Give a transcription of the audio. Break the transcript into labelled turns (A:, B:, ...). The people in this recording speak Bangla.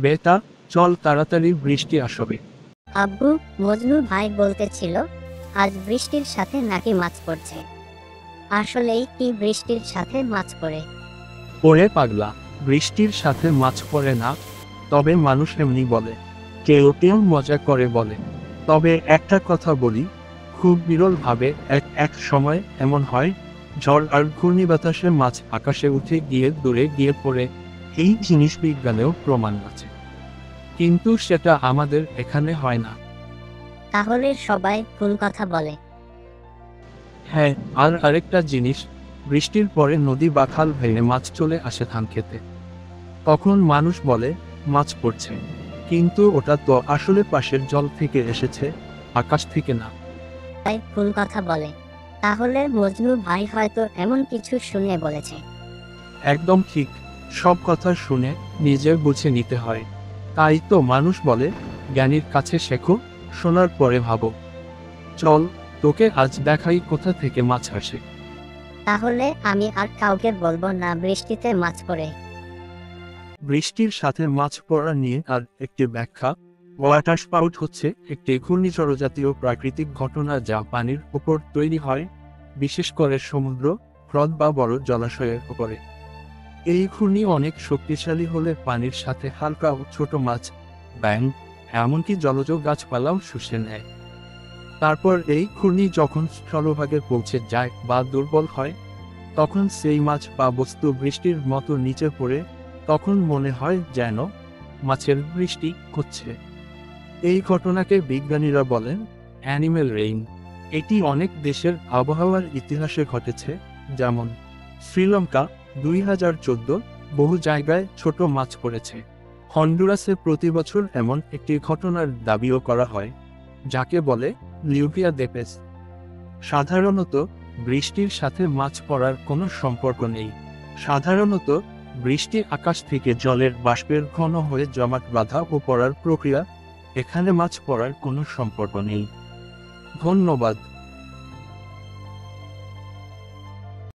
A: বেটা, চল তাড়াতাড়ি, বৃষ্টি আসবে।
B: আব্বু, মজনু ভাই বলতেছিল আজ বৃষ্টির সাথে নাকি মাছ পড়ছে। আসলেই কি বৃষ্টির সাথে মাছ পড়ে?
A: ওরে পাগলা, বৃষ্টির সাথে মাছ পড়ে না, তবে মানুষ এমনি বলে, কেউ কেউ মজা করে বলে। তবে একটা কথা বলি, খুব বিরলভাবে এক এক সময় এমন হয়, ঝড় আর ঘূর্ণিবাতাসে মাছ আকাশে উঠে গিয়ে দূরে গিয়ে পড়ে। এই জিনিস বিজ্ঞানেও প্রমাণ আছে, কিন্তু সেটা আমাদের এখানে হয় না।
B: তাহলে সবাই ভুল কথা বলে।
A: হ্যাঁ, আর আরেকটা জিনিস, বৃষ্টির পরে নদী বা খাল ভেঙে মাছ চলে আসে ধান খেতে। তখন মানুষ বলে মাছ পড়ছে, কিন্তু ওটা তো আসলে পাশের জল থেকে এসেছে, আকাশ থেকে না।
B: তাই ভুল কথা বলে। তাহলে মজনু ভাই হয়তো এমন কিছু শুনে বলেছে।
A: একদম ঠিক, সব কথা শুনে নিজে বুঝে নিতে হয়। তাই তো মানুষ বলে, জ্ঞানীর কাছে শেখো, শোনার পরে ভাবো। চল, তোকে আজ দেখাই কোথা থেকে মাছ আসে।
B: তাহলে আমি আর কাউকে বলবো না বৃষ্টিতে মাছ পড়ে।
A: বৃষ্টির সাথে মাছ পড়া নিয়ে আর একটি ব্যাখ্যা। ওয়াটার স্পাউট হচ্ছে একটি ঘূর্ণিঝড় জাতীয় প্রাকৃতিক ঘটনা যা পানির উপর তৈরি হয়, বিশেষ করে সমুদ্র, হ্রদ বা বড় জলাশয়ের উপরে। এই ঘূর্ণি অনেক শক্তিশালী হলে পানির সাথে হালকা ও ছোট মাছ, ব্যাঙ, এমনকি জলজ গাছপালাও শুষে নেয়। তারপর এই ঘূর্ণি যখন স্থলভাগে পৌঁছে যায় বা দুর্বল হয়, তখন সেই মাছ বা বস্তু বৃষ্টির মতো নিচে পড়ে। তখন মনে হয় যেন মাছের বৃষ্টি হচ্ছে। এই ঘটনাকে বিজ্ঞানীরা বলেন অ্যানিমেল রেইন। এটি অনেক দেশের আবহাওয়ার ইতিহাসে ঘটেছে, যেমন শ্রীলঙ্কা 2014, বহু জায়গায় ছোট মাছ পড়েছে। হন্ডুরাসে প্রতি বছর এমন একটি ঘটনার দাবিও করা হয়, যাকে বলে লিউভিয়া দেপেস। সাধারণত বৃষ্টির সাথে মাছ পড়ার কোনো সম্পর্ক নেই। সাধারণত বৃষ্টি আকাশ থেকে জলের বাষ্পের ঘন হয়ে জমাট বাঁধা ও পড়ার প্রক্রিয়া, এখানে মাছ পড়ার কোনো সম্পর্ক নেই। ধন্যবাদ।